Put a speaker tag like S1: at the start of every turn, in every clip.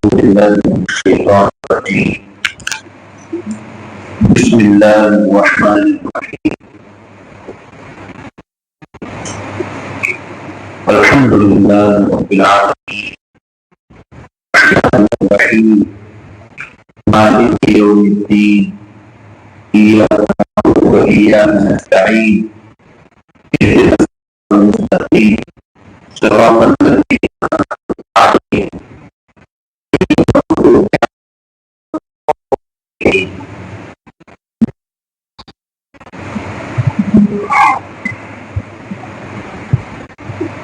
S1: بالله من الشيطان الرجيم. بسم الله الرحمن الرحيم. الحمد لله رب العالمين الرحمن الرحيم مالك يوم الدين إياك نعبد وإياك نستعين اهدنا الصراط المستقيم صراط الذين أنعمت عليهم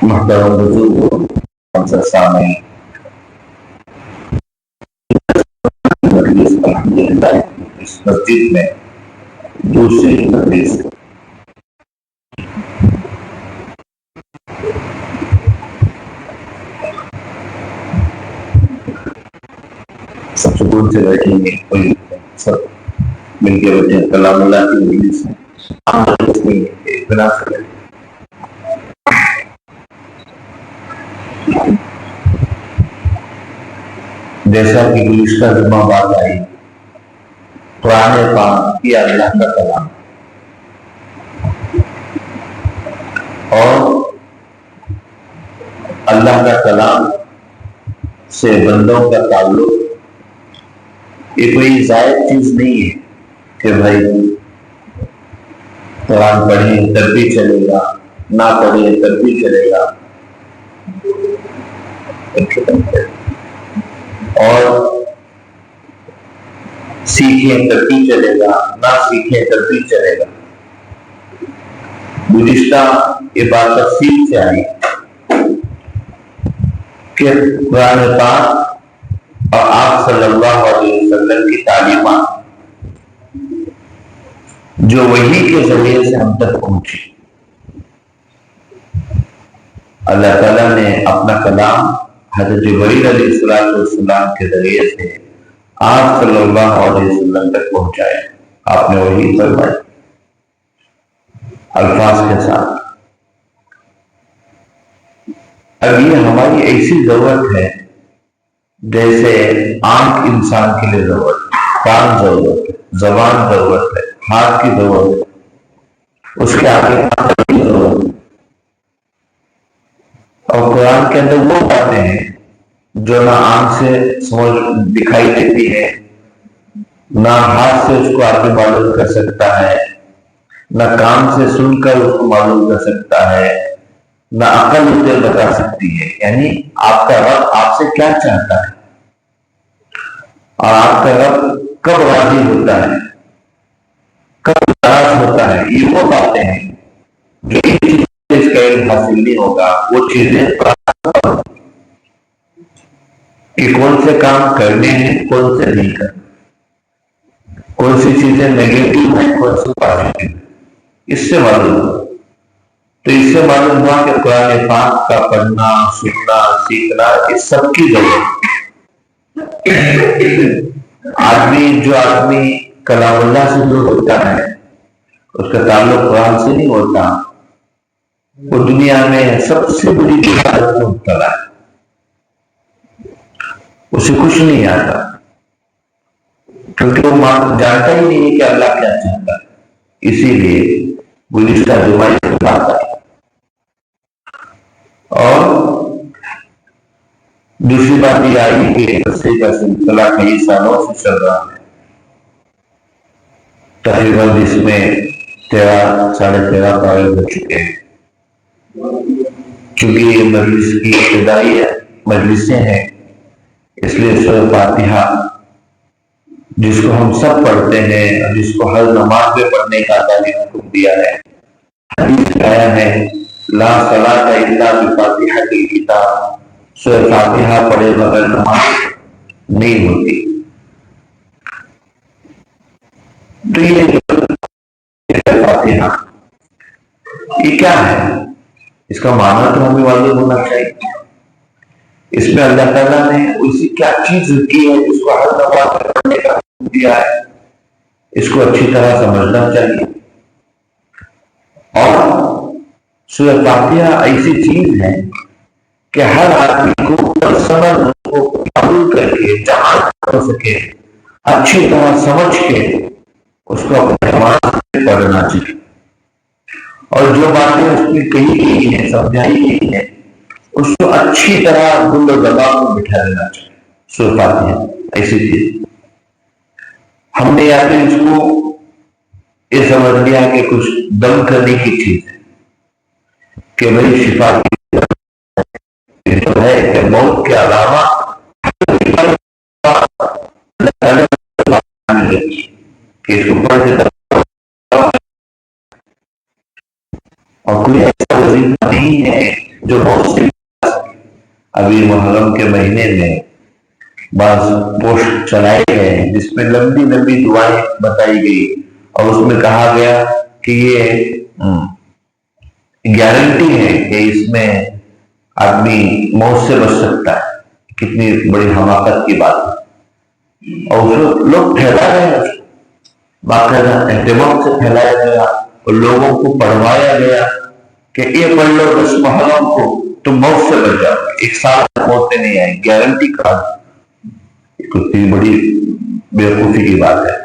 S1: محترم بزرگ سامعین، الحمدللہ اس مسجد میں دوسری مجلس سب سکون سے بیٹھیں گے، کوئی سب مل کے بیٹھے کلام اللہ کی مجلس میں بنا سکتے. جیسا کہ گزشتہ جمعہ بات آئی، قرآن پاک یہ اللہ کا کلام اور اللہ کا کلام سے بندوں کا تعلق یہ کوئی زائد چیز نہیں ہے کہ بھائی قرآن پڑھیں تب بھی چلے گا، نہ پڑھیں تب بھی چلے گا، اور سیکھیں تب بھی چلے گا، نہ سیکھیں تب بھی چلے گا. گزشتہ یہ بات تفصیل سے آئی کہ قرآن پاک اور آپ صلی اللہ علیہ وسلم کی تعلیمات جو وحی کے ذریعے سے ہم تک پہنچی، اللہ تعالیٰ نے اپنا کلام حضرت جبرائیل علیہ السلام کے ذریعے سے آپ صلی اللہ علیہ وسلم تک پہنچایا. آپ نے وہی فرمایا الفاظ کے ساتھ. اب یہ ہماری ایسی ضرورت ہے جیسے آنکھ انسان کے لیے ضرورت ہے، کان ضرورت ہے، زبان ضرورت ہے، ہاتھ کی ضرورت ہے، اس کے آگے کی ضرورت ہے. اور قرآن کے اندر وہ باتیں ہیں جو نہ آنکھ سے سمجھ دکھائی دیتی ہے، نہ ہاتھ سے اس کو آگے معلوم کر سکتا ہے، نہ کان سے سن کر اس کو معلوم کر سکتا ہے، نہ عقل اسے بتا سکتی ہے. یعنی آپ کا رب آپ سے کیا چاہتا ہے اور آپ کا رب کب راضی ہوتا ہے، کب ناراض ہوتا ہے، یہ وہ باتیں ہیں جو اس کا علم حاصل نہیں ہوگا. وہ چیزیں کہ کون سے کام کرنے ہیں، کون سے نہیں کرنے، کون سی چیزیں نیگیٹو ہیں، کون سی پازیٹو ہیں، اس سے معلوم ہوا. تو اس سے معلوم ہوا کہ قرآن پاک کا پڑھنا، سننا، سیکھنا اس سب کی ضرورت. آدمی کلام اللہ سے دور ہوتا ہے، اس کا تعلق قرآن سے نہیں ہوتا، وہ دنیا میں سب سے بڑی بغاوت میں مبتلا ہے، اسے کچھ نہیں آتا کیونکہ وہ جانتا ہی نہیں ہے کہ اللہ کیا چاہتا ہے. اسی لیے گزشتہ جمعہ کی بات ہے. اور دوسری بات یہ آئی کہ رسے کا سلسلہ کئی سالوں سے چل رہا ہے، تقریباً اس میں 13-13.5 پارے ہو چکے ہیں. چونکہ یہ مجلس کی ابتدائی مجلسیں ہیں، اس لیے سورۃ فاتحہ جس کو ہم سب پڑھتے ہیں اور جس کو ہر نماز میں پڑھنے کا اللہ نے حکم دیا ہے، حدیث میں آیا ہے لا صلاۃ الا بفاتحۃ الکتاب، سورۃ فاتحہ پڑھے بغیر نماز نہیں ہوتی. تو یہ فاتحہ یہ کیا ہے، اس کا معنی تو ہمیں معلوم ہونا چاہیے. اس میں اللہ تعالیٰ نے اسی کیا چیز کی ہے جس کو ہر نماز میں پڑھنے کا حکم دیا ہے، اس کو اچھی طرح سمجھنا چاہیے. اور سورۃ فاتحہ ایسی چیز ہے کہ ہر آدمی کو پرسنل قبول کر کے جہاں ہو سکے اچھی طرح سمجھ کے اس کو اپنے دماغ سے پڑھنا چاہیے، اور جو باتیں اس کی کہی گئی ہیں سمجھائی گئی ہیں اس کو اچھی طرح دل و دماغ میں بٹھا لینا چاہیے۔ سورۃ فاتحہ ایسی چیز ہم نے یا تو اس کو یہ سمجھ لیا کہ کچھ دم کرنے کی چیز ہے کہ میری شفا جو ہے کہ موت کے علاوہ کہ اس کو پڑھ کے اور کوئی ایسا وظیفہ نہیں ہے جو بہت سے ابھی محرم کے مہینے میں بعض پوسٹ چلائے گئے جس میں لمبی لمبی دعائیں بتائی گئی اور اس میں کہا گیا کہ یہ گارنٹی ہے کہ اس میں آدمی موت سے بچ سکتا ہے۔ کتنی بڑی حماقت کی بات ہے، اور اس کو لوگ پھیلا رہے ہیں، باقاعدہ اہتمام سے پھیلایا گیا اور لوگوں کو پڑھوایا گیا کہ یہ پڑھ لو 10 محرم کو تم موت سے بچ جاؤ، 1 سال تک موت نہیں آئے، گارنٹی کا کتنی بڑی بیوقوفی کی بات ہے۔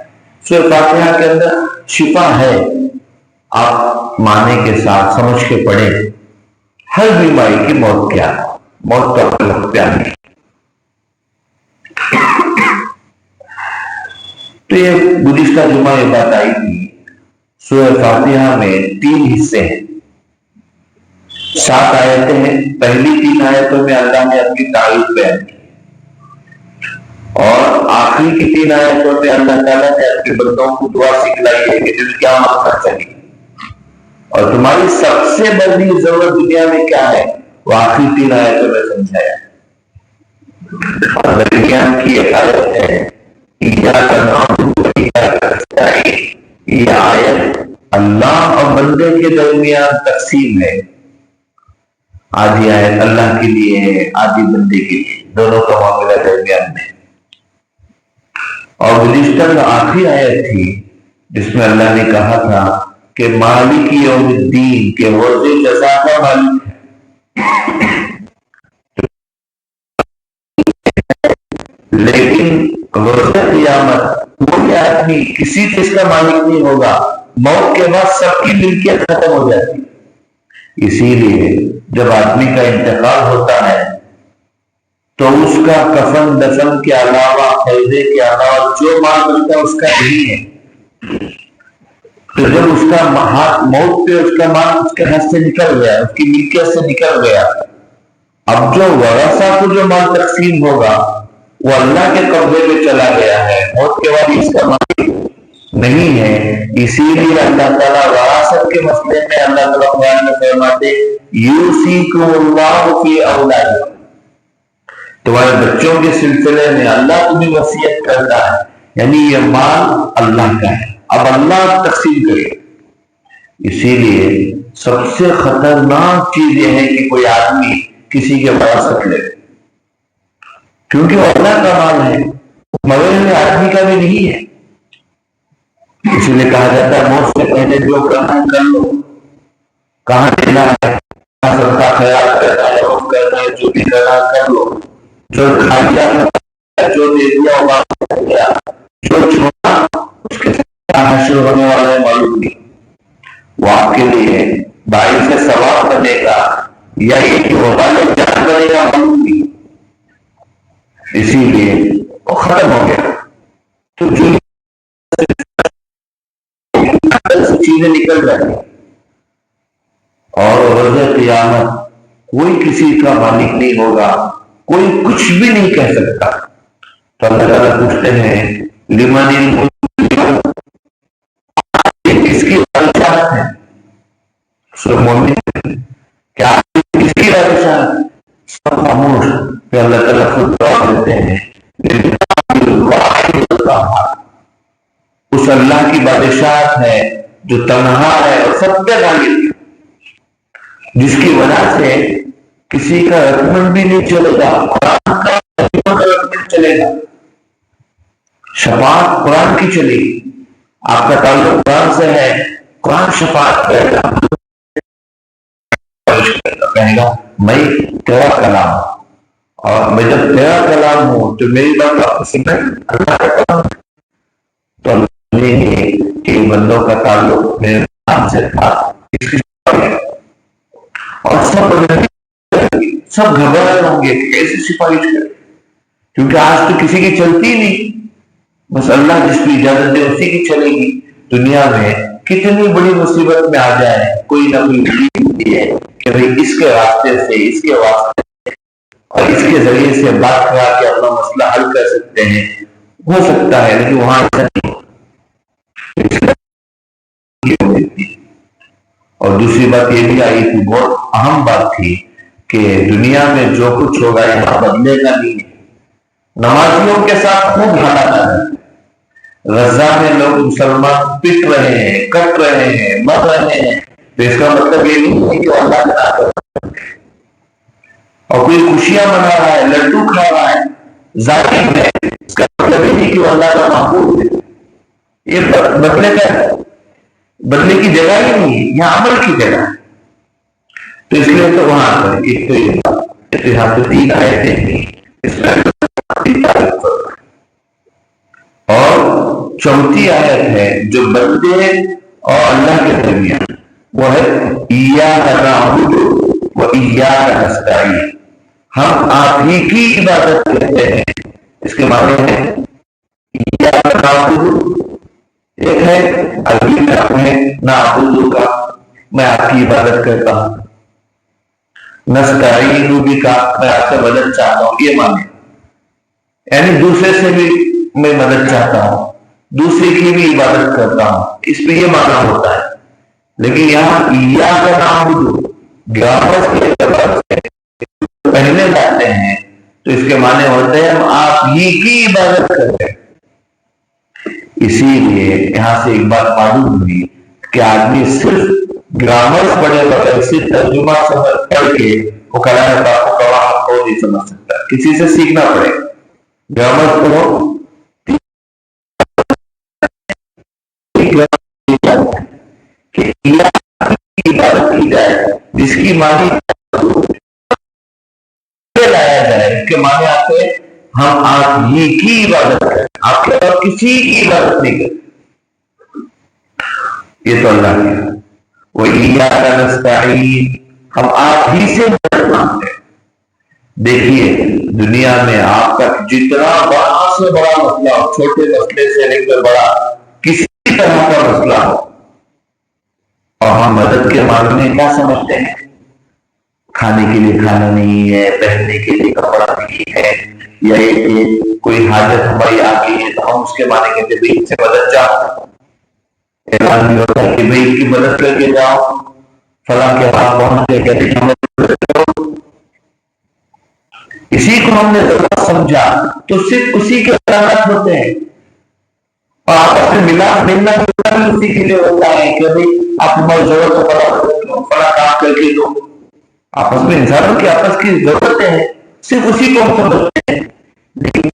S1: سورۃ فاتحہ کے اندر شفا ہے، آپ معنی کے ساتھ سمجھ کے پڑھیں۔ ہر بیماری کی موت کیا ہے، موت کا مطلب کیا ہے؟ تو یہ گزشتہ جمعہ یہ بات آئی تھی۔ سورۃ فاتحہ میں 3 حصے ہیں، 7 آیتیں ہیں۔ پہلی 3 آیتوں میں اللہ نے اپنی تعریف بیان کی اور آخری کی 3 آیتوں میں اللہ تعالیٰ نے اپنے بندوں کو دعا سکھلائی ہے کہ دل کیا مانگنا چاہیے اور تمہاری سب سے بڑی ضرورت دنیا میں کیا ہے، وہ آخری 3 آیتوں میں سمجھایا۔ اور بیان کی ایک آیت ہے یہ آیت اللہ اور بندے کے درمیان تقسیم ہے۔ آدھی آیت اللہ کے لیے ہے، آدھی بندے کے لیے، دونوں کا معاملہ درمیان میں۔ اور گزشتہ جو آخری آیت تھی جس میں اللہ نے کہا تھا کہ مالک یوم الدین کے روز جزا کا مالک ہے، لیکن روز قیامت کوئی آدمی کسی چیز کا مالک نہیں ہوگا، موت کے بعد سب کی ملکیت ختم ہو جاتی ہے۔ اسی لیے جب آدمی کا انتقال ہوتا ہے تو اس کا کفن دفن کے علاوہ قیدے کے علاوہ جو مال ملتا ہے اس کا نہیں ہے۔ تو جب اس کا موت پہ اس کا مال اس کے ہاتھ سے نکل گیا، اس کی ملکیت سے نکل گیا، اب جو ورثہ کو جو مال تقسیم ہوگا وہ اللہ کے قبضے میں چلا گیا ہے، موت کے بعد اس کا مال نہیں ہے۔ اسی لیے اللہ تعالیٰ وراثت کے مسئلے میں اللہ تعالیٰ قرآن میں فرماتے یوصیکم اللہ فی اولادکم، تمہارے بچوں کے سلسلے میں اللہ تمہیں وصیت کرتا ہے، یعنی یہ مال اللہ کا ہے، اب اللہ تقسیم کرے۔ اسی لیے سب سے خطرناک چیز یہ ہے کہ کوئی آدمی کسی کے وراثت لے، کیونکہ وہ اللہ کا مال ہے، مگر میں آدمی کا بھی نہیں ہے۔ اسی لیے کہا جاتا ہے موت سے پہلے جو کرنا ہے کر لو، کہاں دینا ہے سب کا خیال کرنا ہے، وہ کرنا ہے، جو بھی کرنا ہے کر لو، جو کھا لیا جو دے دیا وہ واپس ہو گیا، جو چھوڑا اس کے ساتھ حشر ہونے والا ہے معلوم نہیں، وہ آپ کے لیے باعث ثواب بنے گا یا یہ والے جان بنے گا معلوم نہیں۔ اسی لیے وہ ختم ہو گیا۔ تو جو چیزیں نکل جائیں اور روز قیامت کوئی کسی کا مالک نہیں ہوگا، کوئی کچھ بھی نہیں کہہ سکتا۔ تو اللہ تعالیٰ پوچھتے ہیں لمن الملک، کس کی بادشاہت ہے؟ سورہ مومن کیا کس کی بادشاہت؟ سب خاموش، پھر اللہ تعالیٰ خود جواب دیتے ہیں اس اللہ کی بادشاہت ہے جو تنہا ہے اور سب پہ غالب ہے، جس کی وجہ سے کسی کا رقم بھی نہیں چلے گا، قرآن کا رقم چلے گا، شفاعت قرآن کی چلے گی۔ آپ کا تعلق قرآن سے ہے، قرآن شفاعت کرے گا، کہے گا میں تیرا کلام، اور میں جب تیرا کلام ہوں تو میری بات واپس سننا اللہ کا کام. تو اللہ نے کہ بندوں کا تعلق میرے نام سے تھا اور سب گھبرائے ہوں گے کہ ایسی سفارش کرے کیونکہ آج تو کسی کی چلتی نہیں, بس اللہ جس کو اجازت دے اسی کی چلے گی. دنیا میں کتنی بڑی مصیبت میں آ جائے کوئی نہ کوئی ہوتی ہے کہ بھئی اس کے راستے سے اس کے واسطے اور اس کے ذریعے سے بات کرا کے اپنا مسئلہ حل کر سکتے ہیں, ہو سکتا ہے لیکن وہاں ایسا نہیں. اور دوسری بات یہ بھی آئی تھی, بہت اہم بات تھی کہ دنیا میں جو کچھ ہوگا یہاں بدلے گا نہیں. نمازیوں کے ساتھ خوب حالات آ رہے ہیں, غزہ میں لوگ مسلمان پٹ رہے ہیں, کٹ رہے ہیں, مر رہے ہیں, تو اس کا مطلب یہ نہیں ہے کہ اللہ کا نام اور کوئی خوشیاں منا رہا ہے, لڈو کھا رہا ہے ظاہر میں, اس کا مطلب یہ نہیں کہ وہ اللہ کا معبود ہے. یہ بدلے کی جگہ ہی نہیں ہے, یہاں عمل کی جگہ ہے. تو اس لیے تو وہاں پر ایک تو یہاں پہ 3 آیتیں ہیں اور 4تھی آیت ہے جو بندے اور اللہ کے درمیان, وہ ہے ایاک نعبد و ایاک نستعین, ہم آپ ہی کی عبادت کرتے ہیں. اس کے معنی ہے ایاک نعبد ایک ہے عربی میں نعبد کا میں آپ کی عبادت کرتا ہوں, نستعین بھی کا میں آپ سے مدد چاہتا ہوں. یہ معنی یعنی دوسرے سے بھی میں مدد چاہتا ہوں, دوسرے کی بھی عبادت کرتا ہوں, اس پہ یہ معنی ہوتا ہے. لیکن یہاں ایاک نعبد گرامر کے اعتبار سے پہلے لاتے ہیں تو اس کے معنی ہوتے ہیں ہم آپ ہی کی عبادت کرتے ہیں. اسی لیے یہاں سے ایک بات معلوم ہوئی کہ آدمی صرف گرامر پڑھے بغیر صرف ترجمہ پڑھ کے وہ کلام پاک کو نہیں سمجھ سکتا, کسی سے سیکھنا پڑے. گرامر پڑھو کہ عبادت کی جائے جس کی معنی لایا جائے, اس کے معنی آتے ہم آپ ہی کی عبادت کریں, آپ کے اور کسی کی عبادت نہیں کریں. یہ تو اللہ کی وہ ایاک نستعین, ہم آپ ہی سے مدد مانگتے ہیں. دیکھیے دنیا میں آپ کا جتنا بڑا سے بڑا مسئلہ ہو, چھوٹے مسئلے سے لے کر بڑا کسی طرح کا مسئلہ ہو, اور ہم مدد کے معاملے میں کیا سمجھتے ہیں, کھانے کے لیے کھانا نہیں ہے, پہننے کے لیے کپڑا نہیں ہے, یا کوئی حاجت ہماری آ گئی ہے تو ہم اس کے معنی کہتے ہیں اس سے مدد چاہو. اعلان بھی ہوتا ہے کہ بھائی کی مدد کر کے جاؤ, فلاں کے پاس پہنچ کے کہتے ہیں اسی کو ہم نے ضرورت سمجھا تو صرف اسی کے اعلانات ہوتے ہیں, اور آپس میں ملنا بھی اسی کے لیے ہوتا ہے کہ بھائی آپ ہماری ضرورت ہے بڑا کام کر کے دو. آپس میں انسانوں کی آپس کی ضرورتیں ہیں, صرف اسی کو ہم سمجھتے ہیں. لیکن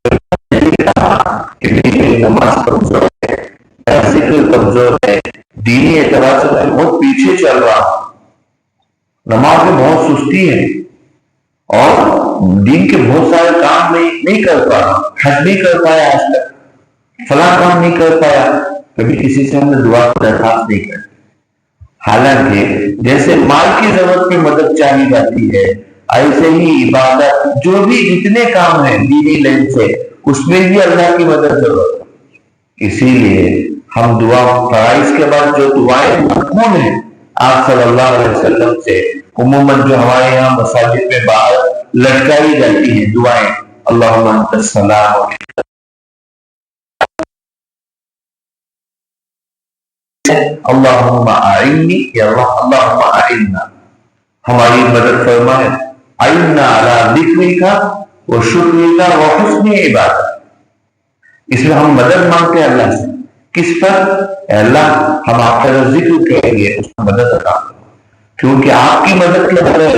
S1: نماز کمزور ہے, ذکر کمزور ہے, دینی اعتبار سے بہت پیچھے چل رہا, نماز میں بہت سستی ہے اور دین کے بہت سارے کام نہیں کر پایا, حج نہیں کر پایا آج تک, فلاں کام نہیں کر پایا, کبھی کسی سے ہم نے دعا کو درخواست نہیں کر. حالانکہ جیسے مال کی ضرورت میں مدد چاہی جاتی ہے, ایسے ہی عبادت جو بھی جتنے کام ہیں دینی لین سے اس میں بھی اللہ کی مدد ضرورت ہے. اسی لیے ہم دعا فرائض کے بعد جو دعائیں مقبول ہیں آپ صلی اللہ علیہ وسلم سے عموماً جو ہمارے یہاں مساجد میں باہر لٹکائی جاتی ہیں دعائیں, اللہم انت السلام اللہم اعنی, یا اللہ اللہم اعنا, ہماری مدد فرمائے, اعنا علی ذکرک و شکرک و حسن عبادت. اس میں ہم مدد مانگتے ہیں اللہ سے, کس پر؟ اے اللہ ہم آپ کا ذکر کریں گے, اس میں مدد عطا کرو, کیونکہ آپ کی مدد کے بغیر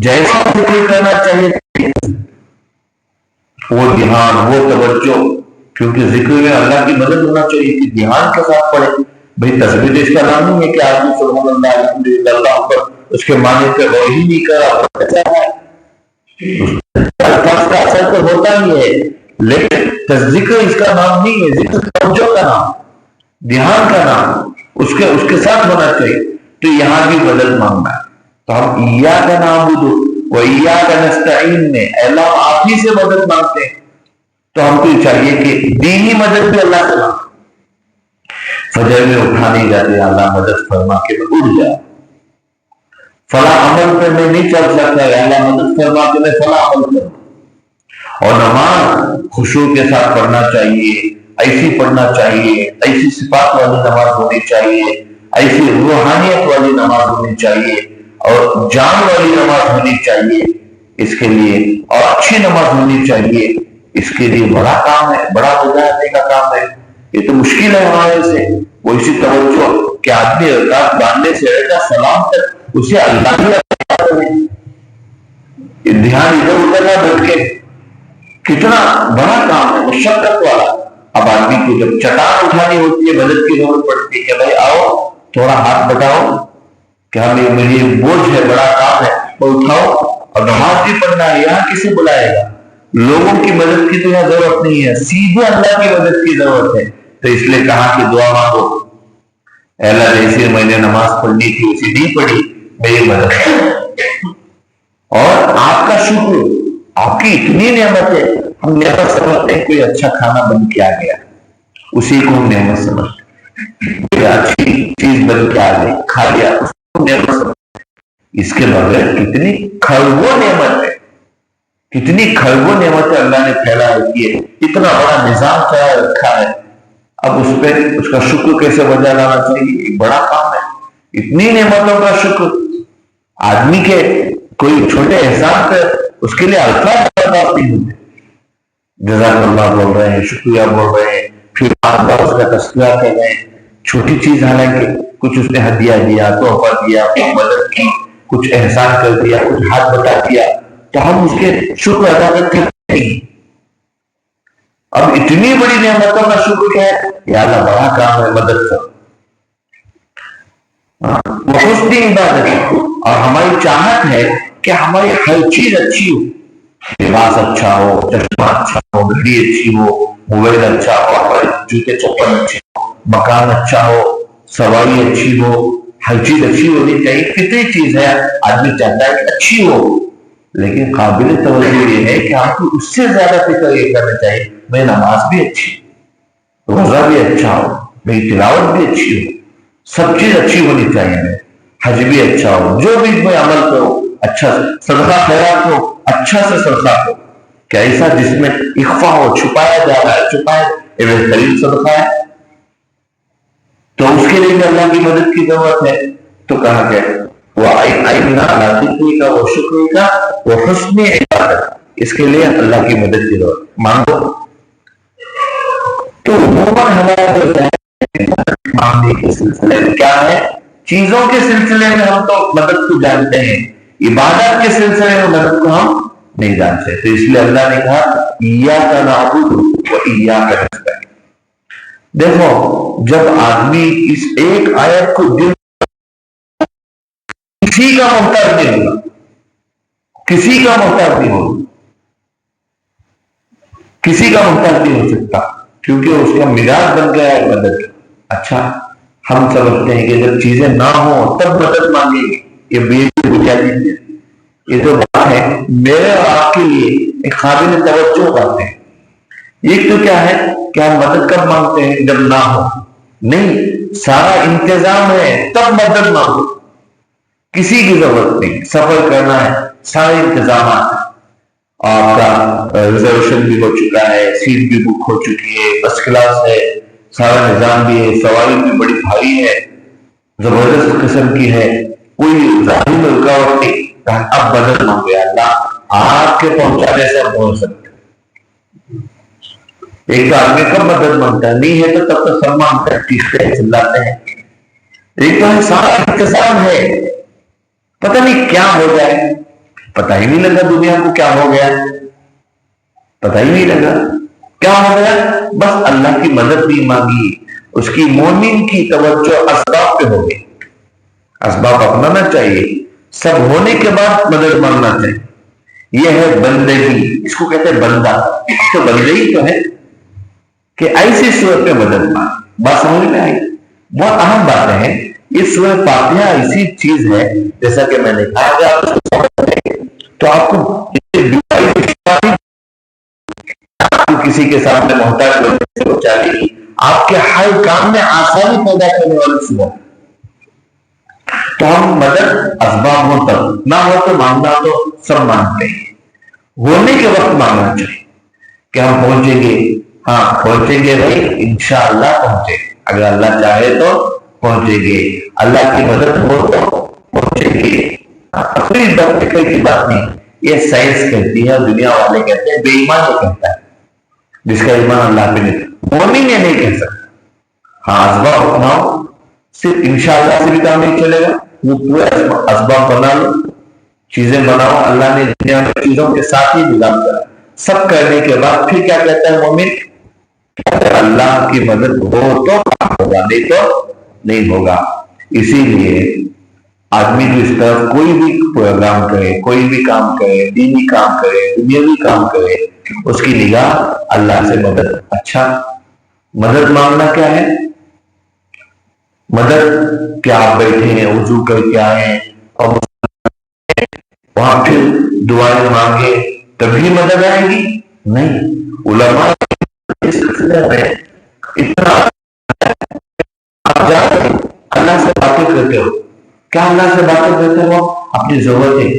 S1: جیسا ذکر کرنا چاہیے وہ دھیان وہ توجہ, کیونکہ ذکر میں اللہ کی مدد ہونا چاہیے کہ دھیان کے ساتھ پڑھے. بھائی تصویر اس کا نام نہیں ہے کہ آدمی سبحان اللہ الحمدللہ اللہ پر اس کے معنی پہ غور ہی نہیں کرا, الفاظ کا اثر تو ہوتا ہی ہے لیکن ذکر اس کا نام نہیں ہے، ذکر توجہ کا نام، دھیان کا نام، اس کے ساتھ ہونا چاہیے۔ تو یہاں بھی مدد مانگنا ہے، تو ہم ایاک نعبد و ایاک نستعین میں اللہ آپ ہی سے مدد مانگتے ہیں، تو ہم کو چاہیے کہ دینی مدد بھی اللہ سے مانگے۔ فجر میں اٹھا نہیں جاتے، اللہ مدد فرما کے میں اٹھ جائے، فلاں عمل پہ میں نہیں چل سکتا، اللہ مدد فرما کے میں فلاں عمل کروں۔ اور نماز خشوع کے ساتھ پڑھنا چاہیے، ایسی پڑھنا چاہیے، ایسی صفات والی نماز ہونی چاہیے، ایسی روحانیت والی نماز ہونی چاہیے، اور جان والی نماز ہونی چاہیے۔ اس کے لیے اور اچھی نماز ہونی چاہیے، اس کے لیے بڑا کام ہے، بڑا مجاہدے کا کام ہے۔ یہ تو مشکل ہے ہمارے سے، وہ اسی توجہ کہ آدمی رکعت باندھنے سے رہتا سلام تک اسے اللہ ہی دھیان ادھر ادھر نہ بھٹکے، کتنا بڑا کام ہے، مشقت والا۔ اب آدمی کو جب چٹان اٹھانی ہوتی ہے، مدد کی ضرورت پڑتی ہے کہ بھائی آؤ تھوڑا ہاتھ بٹاؤ، کیا میری بوجھ ہے، بڑا کام ہے، وہ اٹھاؤ۔ اور نماز بھی پڑھنا ہے، یہاں کسے بلائے گا؟ لوگوں کی مدد کی تو یہاں ضرورت نہیں ہے، سیدھے اللہ کی مدد کی ضرورت ہے۔ تو اس لیے کہا کہ دعا مانگو، اے اللہ جیسے میں نے نماز پڑھنی تھی اسی نہیں پڑھی، میری مدد کرو۔ اور آپ کا شکر، آپ کی اتنی نعمت ہے، ہم نعمت سمجھتے ہیں کوئی اچھا کھانا بن کے آ گیا، اسی کو ہم نعمت سمجھتے ہیں، کوئی اچھی چیز بن کے آ گئی کھا لیا، اس کو نعمت سمجھتے ہیں۔ اس کے بغیر کتنی کھربوں نعمت ہے، کتنی کھربوں نعمت اللہ نے پھیلا رکھی ہے، اتنا بڑا نظام چلا رکھا ہے۔ اب اس پہ اس کا شکر کیسے بجا لانا چاہیے، ایک بڑا کام ہے۔ اتنی نعمتوں کا شکر آدمی کے کوئی چھوٹے احسان پہ اس کے لیے الفاظ برداشت نہیں ہوتے۔ جزاک اللہ بول رہے ہیں، شکریہ بول رہے ہیں، پھر بار بار اس کا تذکرہ کر رہے ہیں، چھوٹی چیز حالانکہ کچھ اس نے ہدیہ دیا، تحفہ دیا، کچھ مدد کی، کچھ احسان کر دیا، کچھ ہاتھ بٹا دیا، تو ہم اس کے شکر ادا کرتے نہیں۔ اب اتنی بڑی نعمتوں کا شکر کیا ہے، یا اللہ بڑا کام ہے، مدد کر۔ حسن عبادت، اور ہماری چاہت ہے کہ ہماری ہر چیز اچھی ہو، لباس اچھا ہو، چشمہ اچھا ہو، گھڑی اچھی ہو، موبائل اچھا ہو، ہمارے جوتے چپل اچھے ہو، مکان اچھا ہو، سواری اچھی ہو، ہر چیز اچھی ہونی چاہیے۔ کتنی چیز ہے آدمی چاہتا ہے کہ اچھی ہو، لیکن قابل توجہ یہ ہے کہ آپ کو اس سے زیادہ فکر یہ کرنا چاہیے میری نماز بھی اچھی ہو، روزہ بھی اچھا ہو، میری تلاوت بھی اچھی ہو، سب چیز اچھی ہونی چاہیے، حج بھی اچھا ہو، جو بھی میں عمل کرو اچھا، صدقہ خیرات ہو اچھا سے صدقہ ہو، کہ ایسا جس میں اخفا ہو، چھپایا جا رہا ہے، چھپایا یہ بہترین صدقہ ہے۔ تو اس کے لیے بھی اللہ کی مدد کی ضرورت ہے۔ تو کہا گیا وہ شکر کا وہ حسن عبادت، اس کے لیے اللہ کی مدد کی ضرورت مانگو۔ تو عموماً ہمارا مانگنے کے سلسلے میں کیا ہے، چیزوں کے سلسلے میں ہم تو مدد کو جانتے ہیں، عبادت کے سلسلے میں مدد کو ہم نہیں جانتے۔ تو اس لیے اللہ نے کہا ایاک نعبد و ایاک نستعین۔ دیکھو جب آدمی اس ایک آیت کو دل کسی کا محتاج نہیں ہوگا، کسی کا محتاج نہیں ہوگا، کسی کا محتاج نہیں ہو سکتا، کیونکہ اس کا مزاج بن گیا ہے مدد۔ اچھا ہم سمجھتے ہیں کہ جب چیزیں نہ ہوں تب مدد مانگیں گے، یہ بے بنیادی ہے۔ یہ تو بات ہے میرے اور آپ کے لیے ایک قابل توجہ بات ہے۔ ایک تو کیا ہے کہ ہم مدد کب مانگتے ہیں جب نہ ہو، نہیں سارا انتظام ہے تب مدد مانگو، کسی کی ضرورت نہیں، سفر کرنا ہے سارے انتظامات، آپ کا ریزرویشن بھی ہو چکا ہے، سیٹ بھی بک ہو چکی ہے، فرسٹ کلاس ہے، سارا نظام بھی ہے، سواری بھی بڑی بھاری ہے، زبردست قسم کی ہے، کوئی ظاہر میں رکاوٹ نہیں۔ اب مدد مانگے، اللہ آپ کے پہنچانے سے ہم پہنچ سکتے۔ ایک تو آدمی کب مدد مانگتا ہے، نہیں ہے تو تب تو سب مانگتے ہیں، چیختے ہیں، چلاتے ہیں۔ ایک تو سارا انتظام ہے، پتہ نہیں کیا ہو جائے، پتہ ہی نہیں لگا دنیا کو کیا ہو گیا، پتہ ہی نہیں لگا کیا ہو گیا، بس اللہ کی مدد نہیں مانگی، اس کی مومن کی توجہ اسباب پہ ہو گئی۔ اسباب اپنانا چاہیے، سب ہونے کے بعد مدد مانگنا چاہیے، یہ ہے بندگی، اس کو کہتے ہیں بندہ، تو بندگی تو ہے کہ ایسی صورت میں مدد مانگے۔ بات سمجھ میں آئی؟ بہت اہم باتیں ہیں۔ یہ سورۃ فاتحہ ایسی چیز ہے، جیسا کہ میں نے کہا، اگر آپ اس کو تو آپ کو کسی کے سامنے محتاج آپ کے ہر کام میں آسانی پیدا کرنے والی صورت۔ تو ہم مدد اسباب ہو تب، نہ ہو تو مانگنا تو سب مانگتے ہیں، ہونے کے وقت مانگنا چاہیے کہ ہم پہنچیں گے، ہاں پہنچیں گے بھائی، انشاءاللہ پہنچیں گے، اگر اللہ چاہے تو پہنچیں گے، اللہ کی مدد ہو تو پہنچیں گے۔ کوئی فکر کی بات نہیں، یہ سائنس کہتی ہے، دنیا والے کہتے ہیں، بے ایمان یہ کہتا ہے جس کا ایمان اللہ پہ نہیں، مومن یہ نہیں کہہ سکتا۔ ہاں اسباب اپناؤ، صرف انشاءاللہ سے بھی کام نہیں چلے گا، وہ پورے اسباب بنا لو، چیزیں بناؤ۔ اللہ نے دنیا میں چیزوں کے ساتھ ہی نظام کرا، سب کرنے کے بعد پھر کیا کہتا ہے مومن؟ اللہ کی مدد ہو تو ہوگا، نہیں تو نہیں ہوگا۔ اسی لیے آدمی جو اس طرح کوئی بھی پروگرام کرے، کوئی بھی کام کرے، دینی کام کرے، دنیاوی کام کرے، اس کی نگاہ اللہ سے مدد۔ اچھا، مدد مانگنا کیا ہے؟ مدد کیا آپ بیٹھے ہیں، وضو کر کے آئے اور وہاں پھر دعائیں مانگے تبھی مدد آئے گی؟ نہیں، علماء اس سلسلے میں اتنا آپ جا رہے اللہ سے باتیں کرتے ہو، کیا اللہ سے باتیں کرتے ہو؟ اپنی ضرورتیں،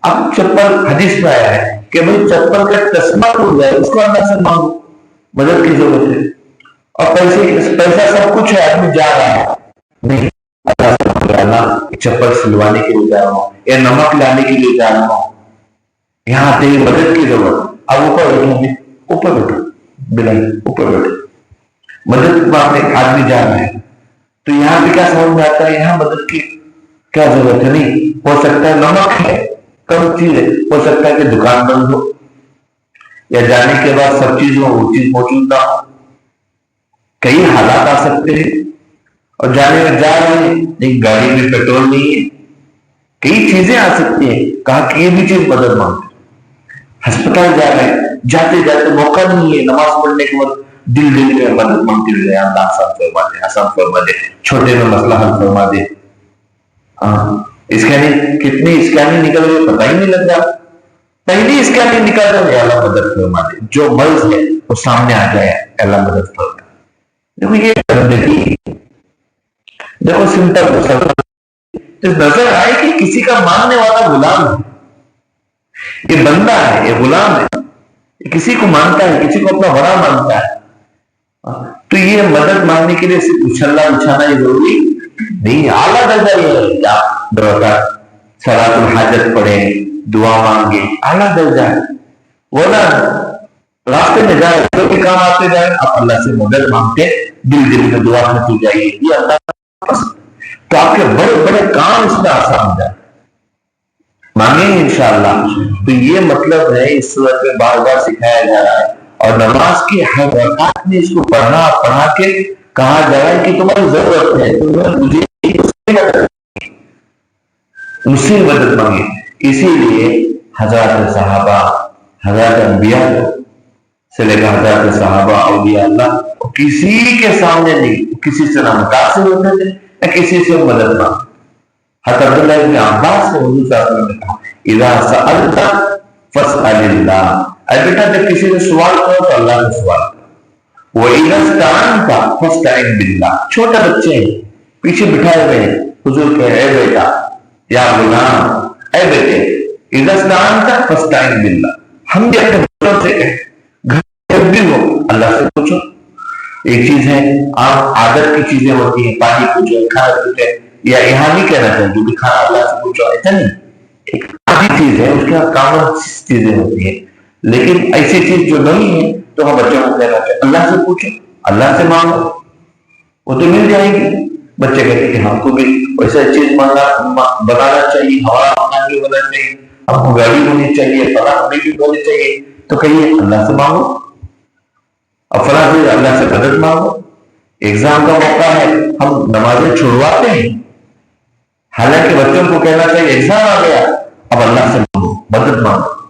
S1: اب چپل حدیث میں آیا ہے کہ بھائی چپل کا تسمہ ٹوٹ جائے اس کو اللہ سے مانگو، مدد کی ضرورت ہے۔ اور پیسہ سب کچھ ہے، آدمی جا رہا ہے، نہیں، اللہ سے مانگو، اللہ چپل سلوانے کے لیے جا رہا ہوں یا نمک لانے کے لیے جا رہا ہوں، یہاں تیری مدد کی ضرورت۔ اب اوپر بیٹھو گے، اوپر بیٹھو، بلال اوپر بیٹھو، مدد مانگنے آدمی جا رہا ہے، تو یہاں بھی کیا سمجھ میں آتا ہے؟ یہاں مدد کی کیا ضرورت ہے؟ نہیں، ہو سکتا ہے نمک ہے، کم چیز ہے، ہو سکتا ہے کہ دکان بند ہو یا جانے کے بعد سب چیز ہو، وہ چیز موجود نہ ہو، کئی حالات آ سکتے ہیں، اور جانے میں جا رہے ہیں لیکن گاڑی میں پیٹرول نہیں ہے، کئی چیزیں آ سکتی ہیں، کہا کہ یہ بھی چیز مدد مانگتے۔ ہسپتال جا رہے ہیں، جاتے جاتے موقع نہیں ہے، نماز پڑھنے کے بعد دل میں مدد مانگتے ہوئے، اللہ آسان فرما دے، آسان فرما دے، چھوٹے میں مسئلہ حل فرما دے۔ اسکیننگ کتنی اسکیننگ نکل گئی پتہ ہی نہیں لگ رہا، پہلی اسکیننگ نکل رہا، اللہ مدد فرما دے، جو مرض ہے وہ سامنے آ جائے، اللہ مدد فرما دے۔ دیکھو یہ بندگی، دیکھو سمپل نظر آئے کہ کسی کا ماننے والا غلام ہے، یہ بندہ ہے، یہ غلام ہے، یہ کسی کو مانتا ہے، کسی کو اپنا بڑا مانتا ہے، تو یہ مدد مانگنے کے لیے صرف اچھلنا اچھانا یہ ضروری نہیں، اعلیٰ درجہ یہ ہے کہ آپ صلاۃ الحاجت پڑھیں، دعا مانگے، اعلیٰ درجہ ہے، ورنہ راستے میں جائے جو بھی کام آتے جائے آپ اللہ سے مدد مانگتے دل میں دعا کرتی جائیے، یہ اللہ تو آپ کے بڑے بڑے کام اس میں آسان ہو جائے، مانگیں گے انشاءاللہ۔ تو یہ مطلب ہے اس صورت میں بار بار سکھایا جا رہا ہے، اور نماز کی ہر رکعت میں اس کو پڑھا کے کہا جا رہا ہے کہ تمہاری ضرورت ہے، مجھ سے مدد مانگے۔ اسی لیے حضرات صحابہ، حضرات انبیاء سے لے کر حضرات صحابہ اولیاء اللہ کسی کے سامنے نہیں، کسی سے نہ متاثر ہوتے تھے نہ کسی سے مدد مانگتے۔ حضرت عبداللہ ابن عباس سے حضور صلی اللہ علیہ وسلم نے کہا اذا سألت فاسأل اللہ، اے بیٹا جب کسی سے سوال کرو تو اللہ سے سوال کرو، وَإِذَا اسْتَعَنْتَ فَاسْتَعِنْ بِاللَّهِ، چھوٹے بچے ہیں پیچھے بٹھائے ہوئے ہیں، حضور کہے اے بیٹا یا غلام، اے بیٹے اذا اسْتَعَنْتَ فَاسْتَعِنْ بِاللَّهِ، ہم بھی اپنے بچوں سے گھر بھی ہو اللہ سے پوچھو۔ ایک چیز ہے آپ عادت کی چیزیں ہوتی ہیں، پانی پوچھو، کھانا پوچھو، یا یہاں نہیں کہنا چاہیے جو بھی کھانا اللہ سے پوچھو، ایسا نہیں، ایک آدھی چیز ہے، اس کے کامن چیزیں ہوتی ہیں، لیکن ایسی چیز جو نہیں ہے تو ہم بچوں کو کہنا چاہیے اللہ سے پوچھو، اللہ سے مانگو، وہ تو مل جائے گی۔ بچے کہتے ہیں کہ ہم کو بھی ویسا چیز بنانا چاہیے، ہمارا مانگنا بھی ہونا چاہیے، ہم کو گاڑی ہونی چاہیے، فلاں ہمیں بھی ہونی چاہیے، تو کہیے اللہ سے مانگو، اور فلاں سے اللہ سے مدد مانگو۔ ایگزام کا موقع ہے، ہم نمازیں چھڑواتے ہیں، حالانکہ بچوں کو کہنا چاہیے ایگزام آ گیا اب اللہ سے مانگو، مدد مانگو،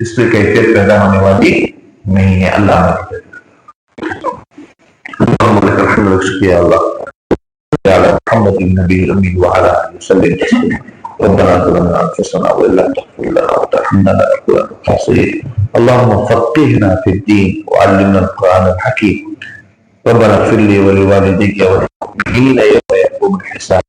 S1: اس پہ کیفیت پیدا ہونے والی نہیں ہے. اللہ شکریہ اللہ محمد النبی الامین وعلی آلہ وسلم تسلیما. ربنا ظلمنا انفسنا وان لم تغفر لنا وترحمنا لنكونن من الخاسرين. اللهم فقهنا في الدين وعلمنا القرآن الحكيم. ربنا اغفر لي ولوالدي وللمؤمنين يوم يقوم الحساب.